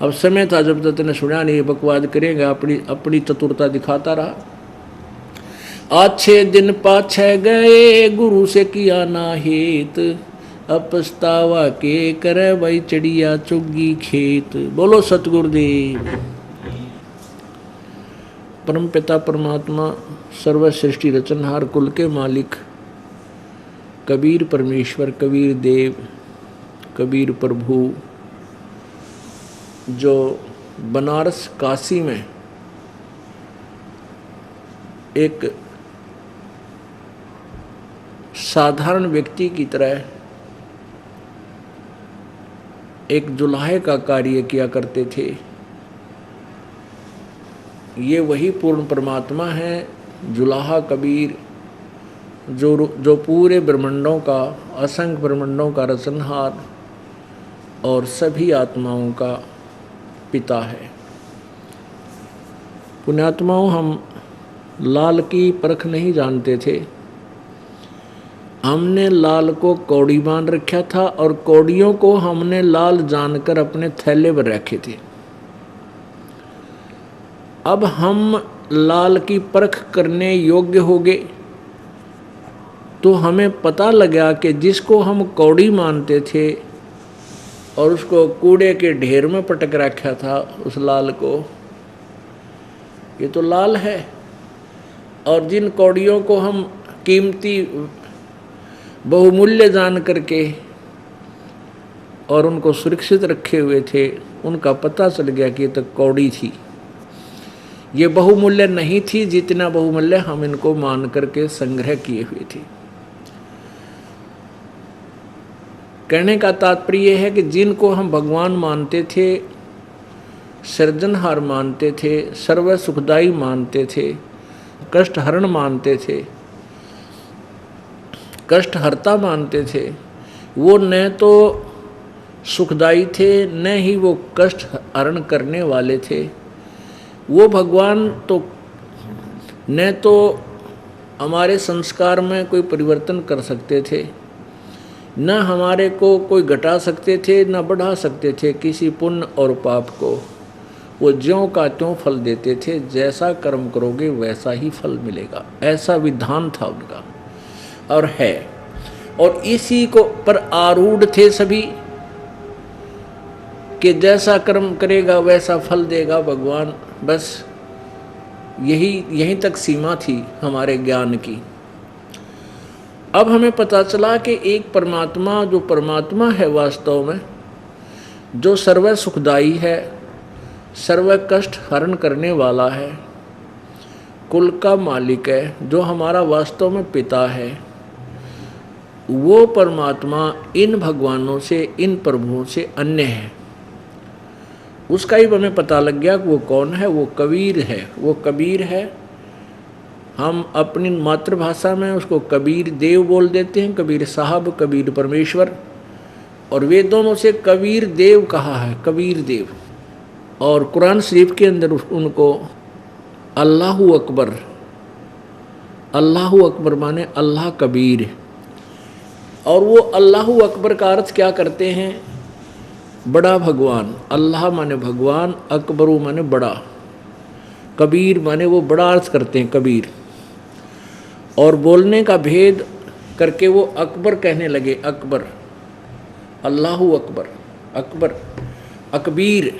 अब समय था जब तक तेने सुना नहीं, बकवाद करेगा, अपनी चतुरता दिखाता रहा। अच्छे दिन पाछे गए, गुरु से किया ना हेत, अब पछतावा के करे भाई चिड़िया चुगी खेत। बोलो सतगुरुदेव। परम पिता परमात्मा, सर्व सृष्टि रचनहार, कुल के मालिक कबीर परमेश्वर, कबीर देव, कबीर प्रभु, जो बनारस काशी में एक साधारण व्यक्ति की तरह एक जुलाहे का कार्य किया करते थे, ये वही पूर्ण परमात्मा है, जुलाहा कबीर, जो पूरे ब्रह्मांडों का, असंख्य ब्रह्मांडों का रचनहार और सभी आत्माओं का पिता है। पुण्यात्माओं, हम लाल की परख नहीं जानते थे। हमने लाल को कौड़ी मान रखा था, और कौड़ियों को हमने लाल जानकर अपने थैले पर रखे थे। अब हम लाल की परख करने योग्य हो गए, तो हमें पता लगा कि जिसको हम कौड़ी मानते थे और उसको कूड़े के ढेर में पटक रखा था, उस लाल को, ये तो लाल है। और जिन कौड़ियों को हम कीमती बहुमूल्य जान करके और उनको सुरक्षित रखे हुए थे, उनका पता चल गया कि ये तो कौड़ी थी, ये बहुमूल्य नहीं थी जितना बहुमूल्य हम इनको मान करके संग्रह किए हुए थे। कहने का तात्पर्य है कि जिनको हम भगवान मानते थे, सृजनहार मानते थे, सर्व सुखदाई मानते थे, कष्टहरण मानते थे, कष्टहर्ता मानते थे, वो न तो सुखदाई थे न ही वो कष्ट हरण करने वाले थे। वो भगवान तो न तो हमारे संस्कार में कोई परिवर्तन कर सकते थे, न हमारे को कोई घटा सकते थे, न बढ़ा सकते थे किसी पुण्य और पाप को। वो ज्यों का त्यों फल देते थे, जैसा कर्म करोगे वैसा ही फल मिलेगा, ऐसा विधान था उनका और है। और इसी को पर आरूढ़ थे सभी कि जैसा कर्म करेगा वैसा फल देगा भगवान। बस यहीं तक सीमा थी हमारे ज्ञान की। अब हमें पता चला कि एक परमात्मा, जो परमात्मा है वास्तव में, जो सर्व सुखदाई है, सर्व कष्ट हरण करने वाला है, कुल का मालिक है, जो हमारा वास्तव में पिता है, वो परमात्मा इन भगवानों से, इन प्रभुओं से अन्य है। उसका ही हमें पता लग गया कि वो कौन है। वो कबीर है। वो कबीर है। हम अपनी मातृभाषा में उसको कबीर देव बोल देते हैं, कबीर साहब, कबीर परमेश्वर, और वेदों में उसे कबीर देव कहा है, कबीर देव। और कुरान शरीफ के अंदर उनको अल्लाहु अकबर, अल्लाहु अकबर माने अल्लाह कबीर। और वो अल्लाहु अकबर का अर्थ क्या करते हैं? बड़ा भगवान। अल्लाह माने भगवान, अकबरू माने बड़ा, कबीर माने वो बड़ा अर्थ करते हैं कबीर। और बोलने का भेद करके वो अकबर कहने लगे, अकबर, अल्लाहु अकबर, अकबर, अकबीर,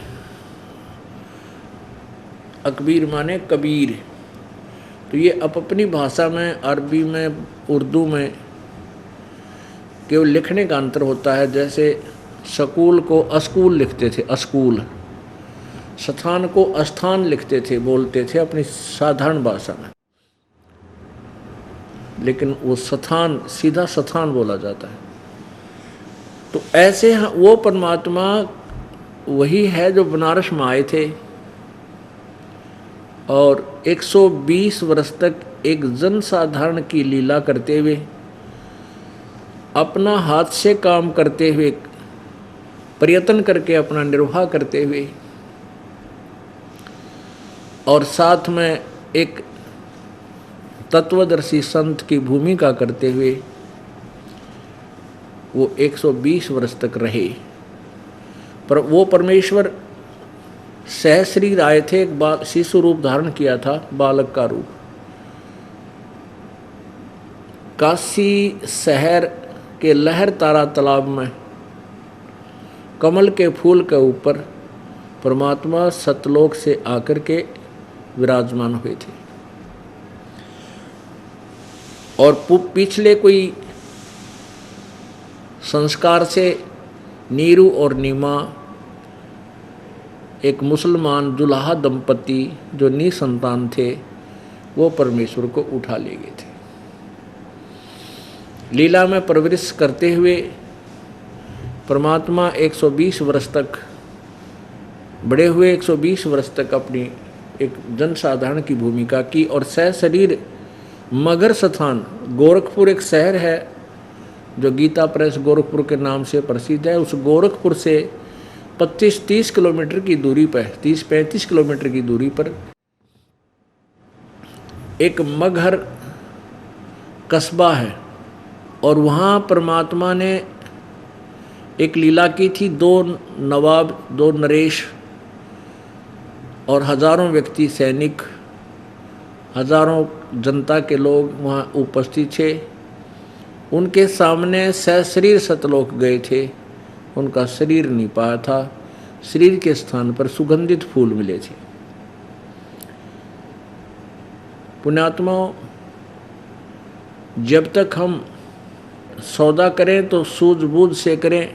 अकबीर माने कबीर। तो ये अपनी भाषा में, अरबी में, उर्दू में केवल लिखने का अंतर होता है। जैसे स्कूल को अस्कूल लिखते थे, अस्कूल, स्थान को अस्थान लिखते थे, बोलते थे अपनी साधारण भाषा में, लेकिन वो स्थान सीधा स्थान बोला जाता है। तो ऐसे वो परमात्मा वही है जो बनारस में आए थे और 120 वर्ष तक एक जनसाधारण की लीला करते हुए, अपना हाथ से काम करते हुए, प्रयत्न करके अपना निर्वाह करते हुए, और साथ में एक तत्वदर्शी संत की भूमिका करते हुए वो 120 वर्ष तक रहे। पर वो परमेश्वर सहस्री आए थे, एक शिशु रूप धारण किया था, बालक का रूप। काशी शहर के लहर तारा तालाब में कमल के फूल के ऊपर परमात्मा सतलोक से आकर के विराजमान हुए थे। और पिछले कोई संस्कार से नीरू और नीमा, एक मुसलमान दुल्हा दंपति जो निसंतान थे, वो परमेश्वर को उठा ले गए थे। लीला में परवरिश करते हुए परमात्मा 120 वर्ष तक बड़े हुए, 120 वर्ष तक अपनी एक जनसाधारण की भूमिका की। और सहशरीर मगर स्थान, गोरखपुर एक शहर है जो गीता प्रेस गोरखपुर के नाम से प्रसिद्ध है। उस गोरखपुर से 25-30 किलोमीटर की दूरी पर, 30-35 किलोमीटर की दूरी पर एक मगहर कस्बा है। और वहाँ परमात्मा ने एक लीला की थी। 2 नवाब, 2 नरेश और हजारों व्यक्ति, सैनिक, हजारों जनता के लोग वहाँ उपस्थित थे। उनके सामने सहशरीर सतलोक गए थे। उनका शरीर नहीं पाया था, शरीर के स्थान पर सुगंधित फूल मिले थे। पुण्यात्माओं, जब तक हम सौदा करें तो सूझबूझ से करें।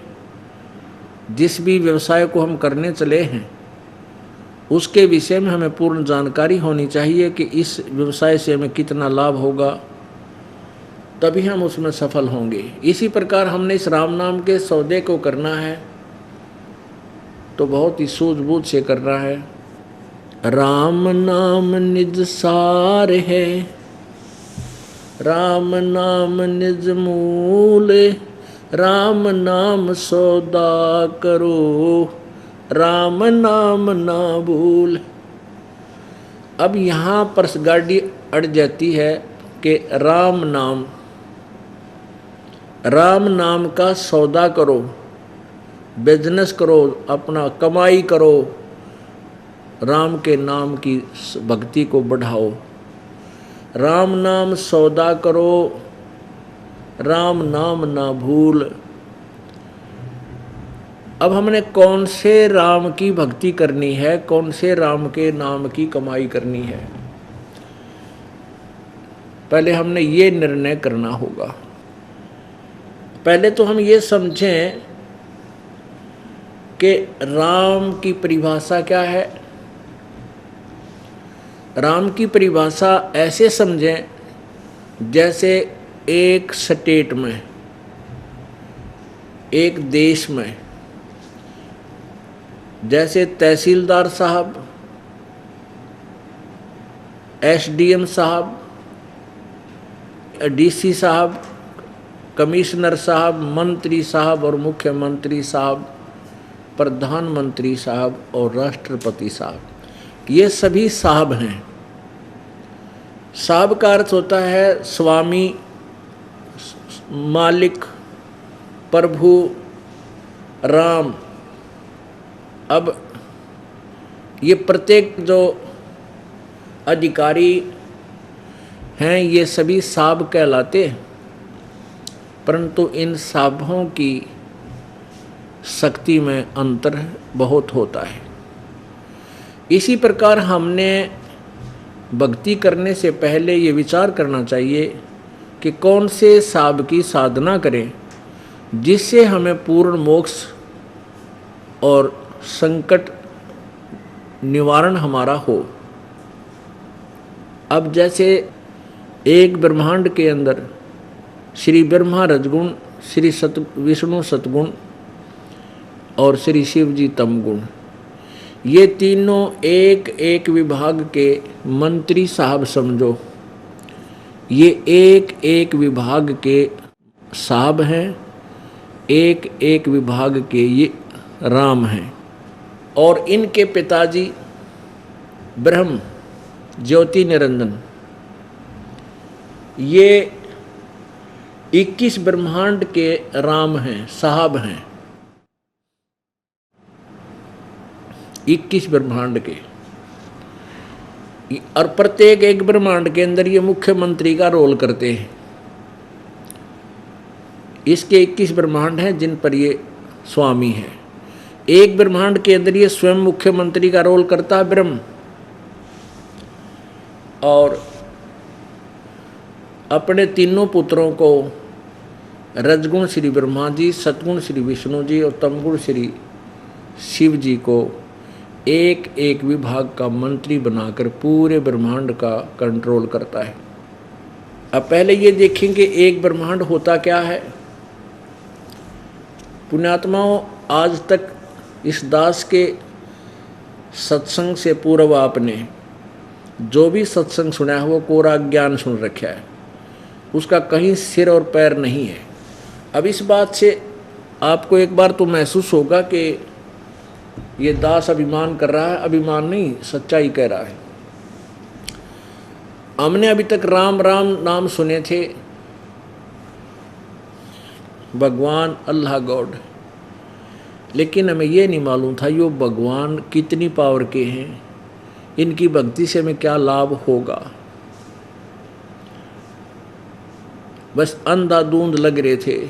जिस भी व्यवसाय को हम करने चले हैं उसके विषय में हमें पूर्ण जानकारी होनी चाहिए कि इस व्यवसाय से हमें कितना लाभ होगा, तभी हम उसमें सफल होंगे। इसी प्रकार हमने इस राम नाम के सौदे को करना है तो बहुत ही सूझबूझ से करना है। राम नाम निज सार है, राम नाम निज मूल, राम नाम सौदा करो, राम नाम ना भूल। अब यहाँ पर गाड़ी अड़ जाती है कि राम नाम का सौदा करो, बिजनेस करो, अपना कमाई करो, राम के नाम की भक्ति को बढ़ाओ। राम नाम सौदा करो, राम नाम ना भूल। अब हमने कौन से राम की भक्ति करनी है, कौन से राम के नाम की कमाई करनी है, पहले हमने ये निर्णय करना होगा। पहले तो हम ये समझें कि राम की परिभाषा क्या है। राम की परिभाषा ऐसे समझें जैसे एक स्टेट में, एक देश में, जैसे तहसीलदार साहब, एसडीएम साहब, डीसी साहब, कमिश्नर साहब, मंत्री साहब और मुख्यमंत्री साहब, प्रधानमंत्री साहब और राष्ट्रपति साहब, ये सभी साहब हैं। साहब का अर्थ होता है स्वामी, मालिक, प्रभु, राम। अब ये प्रत्येक जो अधिकारी हैं ये सभी साहब कहलाते हैं, परंतु इन साहबों की शक्ति में अंतर बहुत होता है। इसी प्रकार हमने भक्ति करने से पहले ये विचार करना चाहिए कि कौन से साहब की साधना करें जिससे हमें पूर्ण मोक्ष और संकट निवारण हमारा हो। अब जैसे एक ब्रह्मांड के अंदर श्री ब्रह्मा रजगुण, श्री विष्णु सतगुण और श्री शिव जी तमगुण, ये तीनों एक एक विभाग के मंत्री साहब समझो। ये एक एक विभाग के साहब हैं, एक एक विभाग के ये राम हैं। और इनके पिताजी ब्रह्म ज्योति निरंजन, ये 21 ब्रह्मांड के राम हैं, साहब हैं। 21 ब्रह्मांड के, और प्रत्येक एक ब्रह्मांड के अंदर ये मुख्यमंत्री का रोल करते हैं। इसके 21 ब्रह्मांड हैं जिन पर ये स्वामी हैं। एक ब्रह्मांड के अंदर ये स्वयं मुख्यमंत्री का रोल करता है ब्रह्म, और अपने तीनों पुत्रों को रजगुण श्री ब्रह्मा जी, सतगुण श्री विष्णु जी और तमगुण श्री शिव जी को एक एक विभाग का मंत्री बनाकर पूरे ब्रह्मांड का कंट्रोल करता है। अब पहले ये देखेंगे एक ब्रह्मांड होता क्या है। पुण्यात्माओं, आज तक इस दास के सत्संग से पूर्व आपने जो भी सत्संग सुना है वो कोरा ज्ञान सुन रखा है, उसका कहीं सिर और पैर नहीं है। अब इस बात से आपको एक बार तो महसूस होगा कि ये दास अभिमान कर रहा है। अभिमान नहीं, सच्चाई कह रहा है। हमने अभी तक राम राम नाम सुने थे, भगवान अल्लाह गॉड, लेकिन हमें ये नहीं मालूम था ये भगवान कितनी पावर के हैं, इनकी भक्ति से हमें क्या लाभ होगा। बस अंधाधुंध लग रहे थे,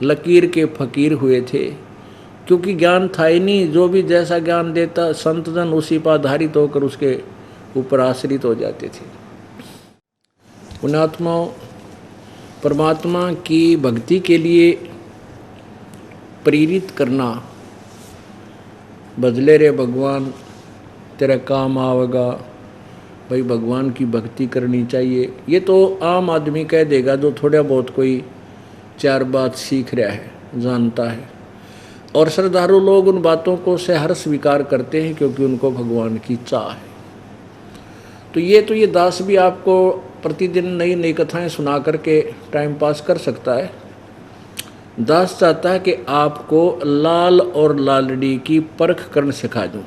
लकीर के फकीर हुए थे, क्योंकि ज्ञान था ही नहीं। जो भी जैसा ज्ञान देता संतजन उसी पर आधारित होकर उसके ऊपर आश्रित हो जाते थे। पुण्यात्माओं, परमात्मा की भक्ति के लिए प्रेरित करना, बदले रे भगवान तेरा काम आवेगा, भाई भगवान की भक्ति करनी चाहिए। ये तो आम आदमी कह देगा जो थोड़ा बहुत कोई चार बात सीख रहा है, जानता है। और श्रद्धालु लोग उन बातों को सहर्ष स्वीकार करते हैं क्योंकि उनको भगवान की चाह है। तो ये दास भी आपको प्रतिदिन नई नई कथाएं सुना करके टाइम पास कर सकता है। दास चाहता है कि आपको लाल और लालड़ी की परख करना सिखा दूं।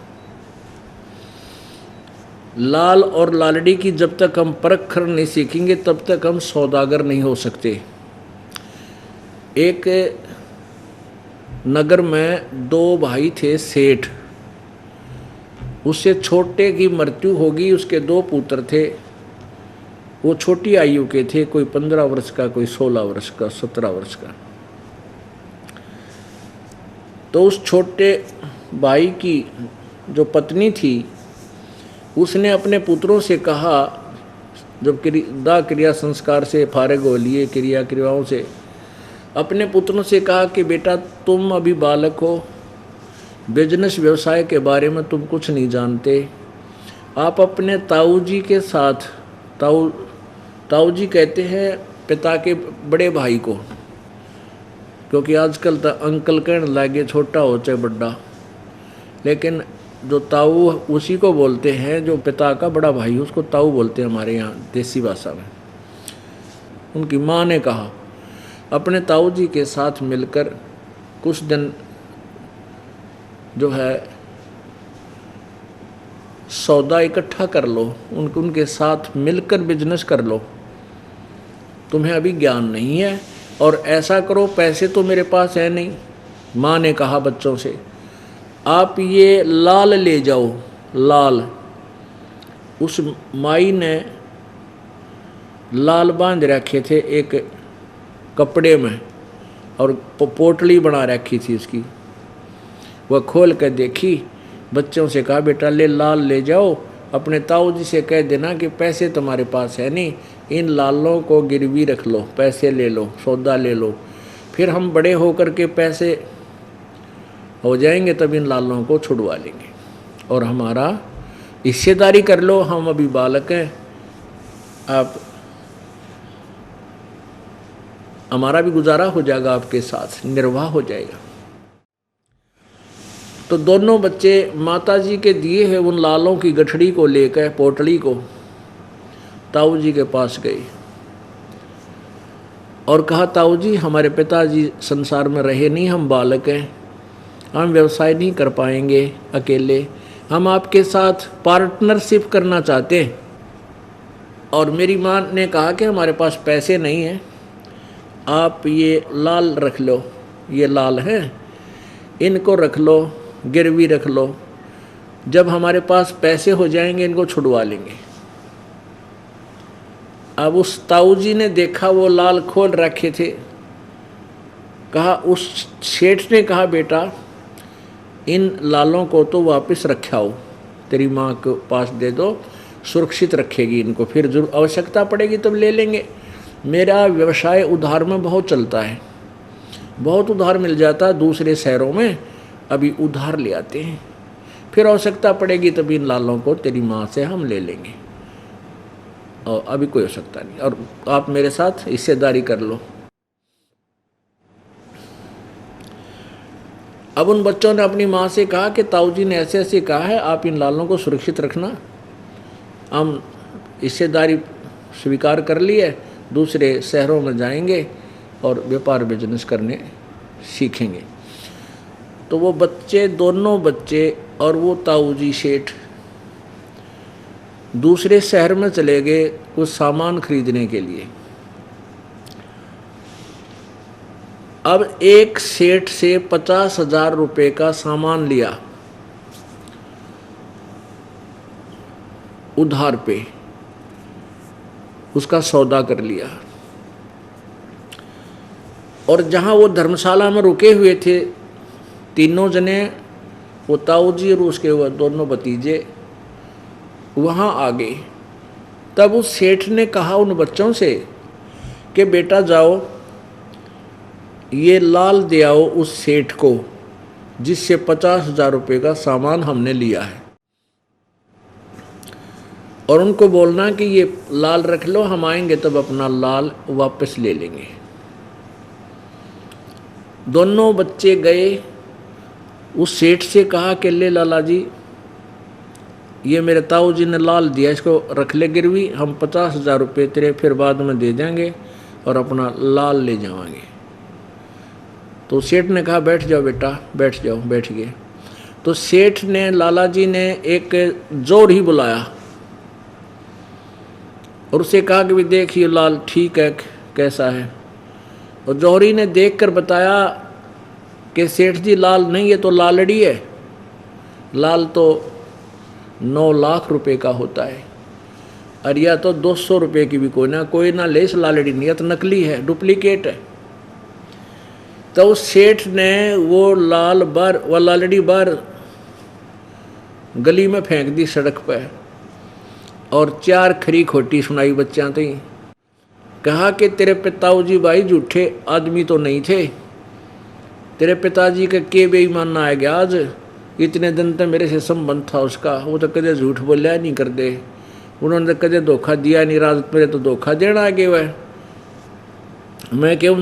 लाल और लालड़ी की जब तक हम परख कर नहीं सीखेंगे तब तक हम सौदागर नहीं हो सकते। एक नगर में दो भाई थे सेठ, उससे छोटे की मृत्यु होगी, उसके दो पुत्र थे, वो छोटी आयु के थे, कोई 15 वर्ष का, कोई 16 वर्ष का, 17 वर्ष का। तो उस छोटे भाई की जो पत्नी थी उसने अपने पुत्रों से कहा, जब दाह क्रिया संस्कार से फारिग हो लिए, क्रिया क्रियाओं से, अपने पुत्रों से कहा कि बेटा तुम अभी बालक हो, बिजनेस व्यवसाय के बारे में तुम कुछ नहीं जानते, आप अपने ताऊ जी के साथ, ताऊ जी कहते हैं पिता के बड़े भाई को, क्योंकि आजकल तो अंकल कहने लगे, छोटा हो चाहे बड़ा, लेकिन जो ताऊ उसी को बोलते हैं, जो पिता का बड़ा भाई उसको ताऊ बोलते हैं हमारे यहाँ देसी भाषा में। उनकी माँ ने कहा अपने ताऊ जी के साथ मिलकर कुछ दिन जो है सौदा इकट्ठा कर लो, उनके साथ मिलकर बिजनेस कर लो, तुम्हें अभी ज्ञान नहीं है, और ऐसा करो, पैसे तो मेरे पास है नहीं। माँ ने कहा बच्चों से आप ये लाल ले जाओ, लाल। उस माई ने लाल बांध रखे थे एक कपड़े में और पोटली बना रखी थी उसकी, वह खोल कर देखी, बच्चों से कहा बेटा ले लाल ले जाओ, अपने ताऊ जी से कह देना कि पैसे तुम्हारे पास है नहीं, इन लालों को गिरवी रख लो, पैसे ले लो, सौदा ले लो, फिर हम बड़े होकर के पैसे हो जाएंगे तब इन लालों को छुड़वा लेंगे और हमारा हिस्सेदारी कर लो, हम अभी बालक हैं, आप हमारा भी गुजारा हो जाएगा, आपके साथ निर्वाह हो जाएगा। तो दोनों बच्चे माताजी के दिए हैं उन लालों की गठड़ी को लेकर, पोटली को, ताऊ जी के पास गए और कहा ताऊ जी हमारे पिताजी संसार में रहे नहीं, हम बालक हैं, हम व्यवसाय नहीं कर पाएंगे अकेले, हम आपके साथ पार्टनरशिप करना चाहते हैं। और मेरी माँ ने कहा कि हमारे पास पैसे नहीं हैं, आप ये लाल रख लो, ये लाल है, इनको रख लो, गिरवी रख लो, जब हमारे पास पैसे हो जाएंगे इनको छुड़वा लेंगे। अब उस ताऊ जी ने देखा वो लाल खोल रखे थे, कहा, उस सेठ ने कहा बेटा इन लालों को तो वापस रखाओ, तेरी माँ के पास दे दो, सुरक्षित रखेगी इनको, फिर जरूर आवश्यकता पड़ेगी तब ले लेंगे। मेरा व्यवसाय उधार में बहुत चलता है, बहुत उधार मिल जाता है दूसरे शहरों में, अभी उधार ले आते हैं, फिर आवश्यकता पड़ेगी तब इन लालों को तेरी माँ से हम ले लेंगे, और अभी कोई आवश्यकता नहीं, और आप मेरे साथ हिस्सेदारी कर लो। अब उन बच्चों ने अपनी माँ से कहा कि ताऊ जी ने ऐसे ऐसे कहा है, आप इन लालों को सुरक्षित रखना, हम हिस्सेदारी स्वीकार कर लिए, दूसरे शहरों में जाएंगे और व्यापार बिजनेस करने सीखेंगे। तो वो बच्चे, दोनों बच्चे और वो ताऊ जी सेठ दूसरे शहर में चले गए कुछ सामान खरीदने के लिए। अब एक सेठ से 50,000 रुपये का सामान लिया उधार पे, उसका सौदा कर लिया, और जहां वो धर्मशाला में रुके हुए थे तीनों जने, वो ताऊ जी और उसके वो दोनों भतीजे वहां आ गए। तब उस सेठ ने कहा उन बच्चों से कि बेटा जाओ ये लाल दे आओ उस सेठ को जिससे 50,000 रुपये का सामान हमने लिया है। और उनको बोलना कि ये लाल रख लो, हम आएंगे तब अपना लाल वापस ले लेंगे। दोनों बच्चे गए, उस सेठ से कहा कि ले लाला जी, ये मेरे ताऊ जी ने लाल दिया, इसको रख ले गिरवी, हम 50,000 रुपये तेरे फिर बाद में दे देंगे और अपना लाल ले जाएंगे। तो सेठ ने कहा बैठ जाओ बेटा, बैठ जाओ। बैठ गए। तो सेठ ने, लाला जी ने एक जोर ही बुलाया और उसे कहा कि भी देख ये लाल ठीक है, कैसा है। और जौहरी ने देखकर बताया कि सेठ जी लाल नहीं, ये तो लालड़ी है, लाल तो 9 लाख रुपए का होता है, और यह तो 200 रुपये की भी कोई ना ले, इस लालड़ी नहीं, तो नकली है, डुप्लीकेट है। तो उस सेठ ने वो लालड़ी बार गली में फेंक दी सड़क पर और 4 खरी खोटी सुनाई बच्चा थी। कहा कि तेरे पिताऊ जी भाई झूठे आदमी तो नहीं थे, तेरे पिताजी का के बेईमाना आ गया आज, इतने दिन तक मेरे से संबंध था उसका, वो तो कदे झूठ बोलिया नहीं कर दे, उन्होंने तो कदे धोखा दिया नहीं, रात मेरे तो धोखा देना आगे वह, मैं क्यों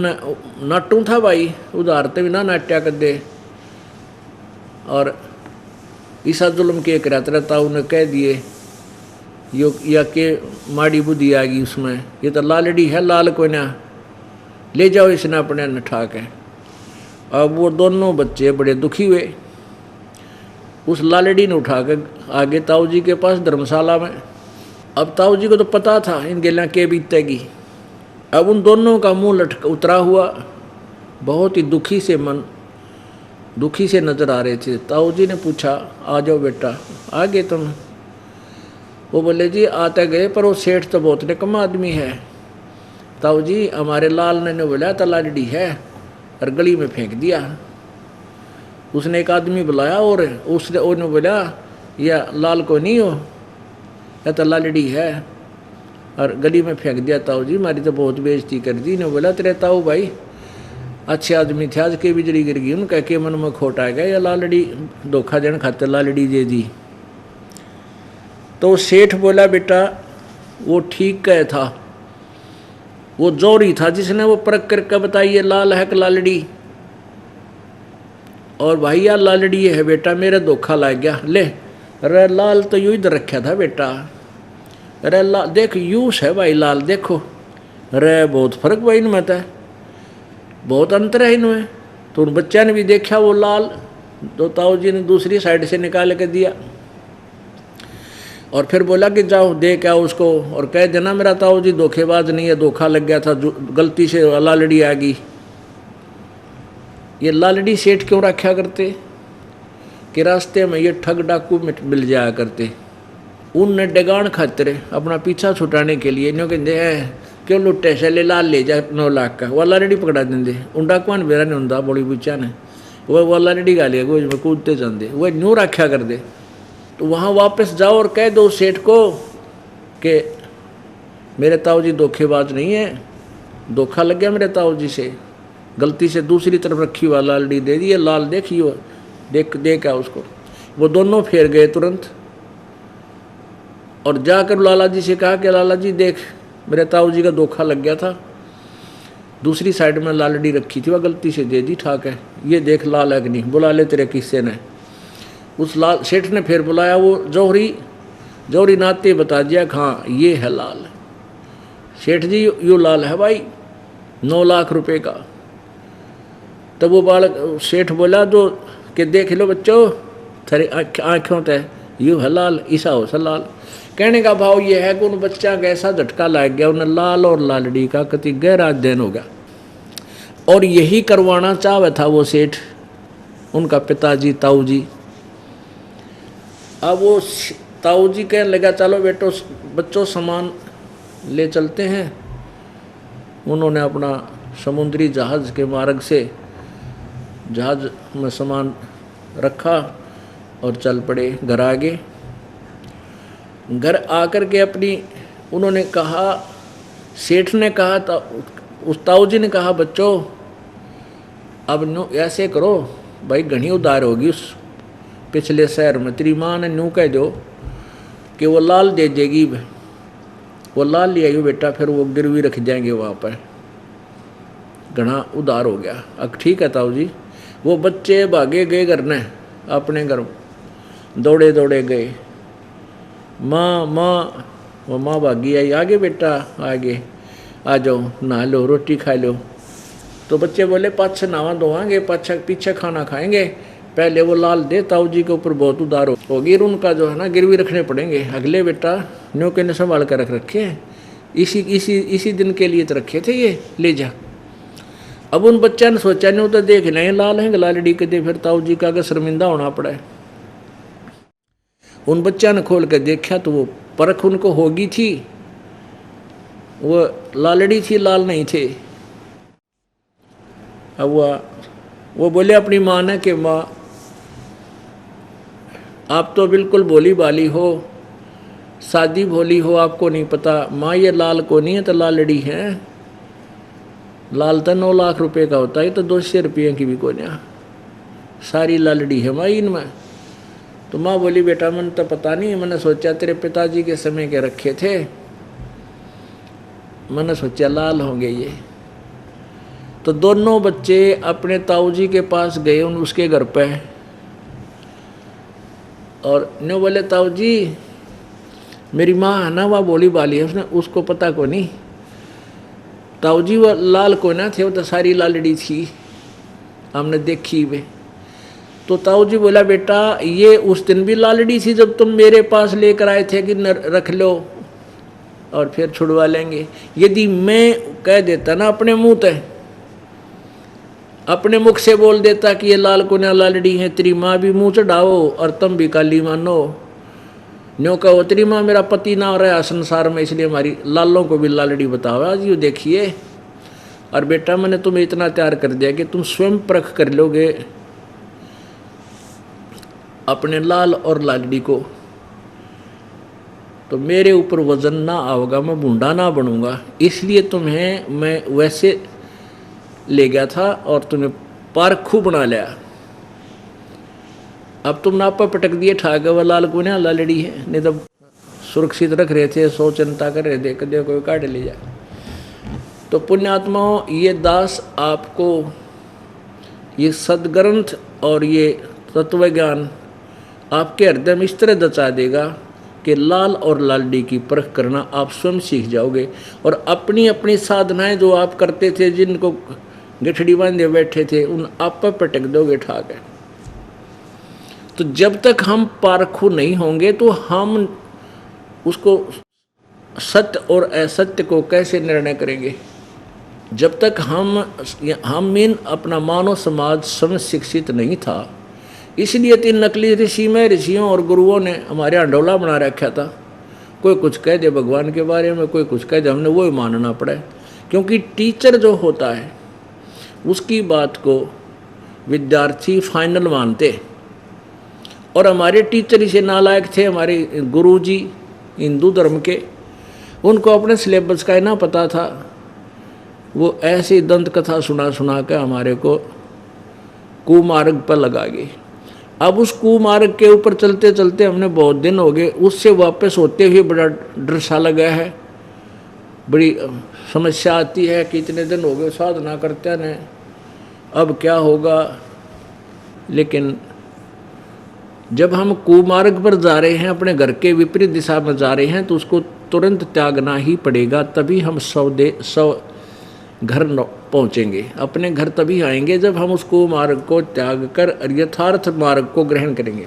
नाटू था भाई, उधारते भी ना नाट्या कर दे। और ईसा जुल्म के कराते रहता उन्हें कह दिए यो, या के माड़ी बुद्धि आ गई उसमें, ये तो लालड़ी है, लाल को ना ले जाओ इसने अपने न ठाक है। अब वो दोनों बच्चे बड़े दुखी हुए, उस लालड़ी ने उठा कर आगे ताऊ जी के पास धर्मशाला में। अब ताऊ जी को तो पता था इन गेला के बीतेगी। अब उन दोनों का मुंह लटक उतरा हुआ, बहुत ही दुखी से नजर आ रहे थे। ताऊ जी ने पूछा आ जाओ बेटा, आ गए तुम? वो बोले जी आते गए, पर वो सेठ तो बहुत निकम्मा आदमी है। ताऊ जी हमारे लाल ने बोला तो लालड़ी है, और गली में फेंक दिया। उसने एक आदमी बुलाया और उसने बोला यह लाल को नहीं हो, या तो लालड़ी है, और गली में फेंक दिया। ताऊ जी हमारी तो बहुत बेइज्जती कर दी। ने बोला तेरे ताऊ भाई अच्छे आदमी थे, आज के बिजली गिर गई, उनका के मन में खोट आ गया, या लालड़ी धोखा देने खातिर लालड़ी दे दी। तो सेठ बोला बेटा वो ठीक कह था, वो जौहरी था जिसने वो परख करके बताई ये लाल है कि लालड़ी, और भाई यार लालड़ी है बेटा, मेरा धोखा लग गया। ले अरे लाल तो यूं इधर रखा था बेटा, अरे लाल देख यूस है भाई लाल, देखो अरे बहुत फर्क भाई इनमें तो, बहुत अंतर है इनमें। तो उन बच्चा ने भी देखा वो लाल, तो ताऊ जी ने दूसरी साइड से निकाल के दिया और फिर बोला कि जाओ दे क्या उसको, और कह देना मेरा ताऊ जी धोखेबाज नहीं है, धोखा लग गया था, गलती से लालड़ी आ गई। ये लालड़ी सेठ क्यों रखा करते कि रास्ते में ये ठग डाकू मिल जाया करते, उनने डगान खातिर अपना पीछा छुटाने के लिए इन्हों कहते हैं क्यों लुटे चले लाल ले जा 9 लाख का, वो लालड़ी पकड़ा देंगे। उन डाकुआन बेरा नहीं होंगे बड़ी पूछा ने, वो लालड़ी गा लिया गोज में कूदते जाते, वह न्यू रखा कर दे। तो वहाँ वापस जाओ और कह दो सेठ को कि मेरे ताऊ जी धोखेबाज नहीं है, धोखा लग गया मेरे ताऊ जी से, गलती से दूसरी तरफ रखी हुआ लालड़ी दे दी, लाल देखियो देखा उसको। वो दोनों फेर गए तुरंत और जाकर लाला जी से कहा कि लाला जी देख मेरे ताऊ जी का धोखा लग गया था, दूसरी साइड में लालड़ी रखी थी, वह गलती से दे दी, ठाक है, ये देख लाल है कि नहीं, बुला ले तेरे किस्से ने। उस लाल सेठ ने फिर बुलाया वो जौहरी नाते बता दिया हाँ ये है लाल। सेठ जी यो लाल है भाई 9 लाख रुपए का। तब वो बालक सेठ बोला तो कि देख लो बच्चों थारी आँखों तय यूँ है लाल, ईसा हो सा लाल। कहने का भाव ये है कि उन बच्चा का ऐसा झटका लग गया, उन्हें लाल और लालड़ी का कति गहरा अध्ययन हो गया, और यही करवाना चाहे था वो सेठ, उनका पिताजी ताऊ जी। अब वो ताऊ जी कहने लगा चलो बेटो बच्चों सामान ले चलते हैं। उन्होंने अपना समुद्री जहाज़ के मार्ग से जहाज़ में सामान रखा और चल पड़े घर आगे। घर आकर के अपनी उन्होंने कहा, सेठ ने कहा था, उस ताऊ जी ने कहा बच्चों अब ऐसे करो भाई, घनी उधार होगी उस पिछले शहर में, तेरी माँ ने न्यू कह दो कि वो लाल दे देगी, वो लाल ले आइयो बेटा, फिर वो गिरवी रख जाएंगे वहाँ पर। घना उधार हो गया। अब ठीक है ताऊ जी। वो बच्चे भागे गए घर ने, अपने घर दौड़े दौड़े गए। माँ माँ, वो माँ भागी आई, आगे बेटा आगे आ जाओ, नहा लो, रोटी खा लो। तो बच्चे बोले पाछे नहावा धोवांगे, पाछा पीछे खाना खाएंगे, पहले वो लाल दे, ताऊ जी के ऊपर बहुत उधार होगी, उनका जो है ना गिरवी रखने पड़ेंगे। अगले बेटा न्यू के ने संभाल कर रखे हैं, इसी दिन के लिए तो रखे थे, ये ले जा। अब उन बच्चा ने सोचा नहीं, तो देख नहीं लाल है लालड़ी के दे, फिर ताऊ जी का अगर शर्मिंदा होना पड़ा है। उन बच्चा ने खोल कर देखा तो वो परख उनको होगी थी, वो लालड़ी थी, लाल नहीं थे। अब वो बोले अपनी माँ ने कि माँ आप तो बिल्कुल भोली भाली हो, सादी भोली हो, आपको नहीं पता माँ ये लाल को नहीं है तो लालड़ी है। लाल तो 9 लाख रुपए का होता है, तो 200 रुपये की भी को नहीं, सारी लालड़ी है माँ इनमें। तो माँ बोली बेटा मैंने तो पता नहीं, मैंने सोचा तेरे पिताजी के समय के रखे थे, मैंने सोचा लाल होंगे ये। तो दोनों बच्चे अपने ताऊ जी के पास गए, उसके घर पे, और न्यू बोले ताऊ जी मेरी माँ है ना वह बोली बाली है, उसने उसको पता को नहीं, ताऊ जी वो लाल को ना थे, वो तो सारी लालड़ी थी, हमने देखी वे। तो ताऊ जी बोला बेटा ये उस दिन भी लालड़ी थी जब तुम मेरे पास लेकर आए थे कि रख लो और फिर छुड़वा लेंगे। यदि मैं कह देता ना अपने मुंह तय, अपने मुख से बोल देता कि ये लाल को ना लालड़ी है, तेरी माँ भी मुंह चढ़ाओ और तुम भी काली मानो, न्यो कहो तेरी माँ मेरा पति ना हो रहा संसार में, इसलिए हमारी लालों को भी लालड़ी बताओ, आज यू देखिए। और बेटा मैंने तुम्हें इतना तैयार कर दिया कि तुम स्वयं परख कर लोगे अपने लाल और लालड़ी को, तो मेरे ऊपर वजन ना आओगा, मैं बूढ़ा ना बनूंगा, इसलिए तुम्हें मैं वैसे ले गया था और तुम्हें पारखू बना लिया। अब तुम नापा पटक दिए ठाक वह लाल को ना लालड़ी है, नहीं तो सुरक्षित रख रहे थे, सो चिंता कर रहे थे कदे कोई काट ले जाए। तो पुण्यात्माओं ये दास आपको ये सदग्रंथ और ये तत्व ज्ञान आपके हृदय में इस तरह दचा देगा कि लाल और लालड़ी की परख करना आप स्वयं सीख जाओगे। और अपनी अपनी साधनाएं जो आप करते थे, जिनको गठड़ी बांधे बैठे थे, उन आप पर पटक दोगे ठाक है। तो जब तक हम पारखू नहीं होंगे तो हम उसको सत्य और असत्य को कैसे निर्णय करेंगे। जब तक हम इन अपना मानव समाज समझ शिक्षित नहीं था, इसलिए 3 नकली ऋषि में ऋषियों और गुरुओं ने हमारे अंडोला बना रखा था। कोई कुछ कह दे भगवान के बारे में, कोई कुछ कह दे, हमने वो ही मानना पड़ा। क्योंकि टीचर जो होता है उसकी बात को विद्यार्थी फाइनल मानते, और हमारे टीचर इसे नालायक थे, हमारे गुरुजी हिंदू धर्म के, उनको अपने सिलेबस का ही ना पता था। वो ऐसी दंत कथा सुना सुना कर हमारे को कुमार्ग पर लगा गए। अब उस कुमार्ग के ऊपर चलते चलते हमने बहुत दिन हो गए, उससे वापस होते हुए बड़ा डर सा लगा है, बड़ी समस्या आती है कि इतने दिन हो गए साधना करते हैं, अब क्या होगा। लेकिन जब हम कुमार्ग पर जा रहे हैं, अपने घर के विपरीत दिशा में जा रहे हैं, तो उसको तुरंत त्यागना ही पड़ेगा, तभी हम सौ घर पहुँचेंगे। अपने घर तभी आएंगे जब हम उस कुमार्ग को त्याग कर यथार्थ मार्ग को ग्रहण करेंगे।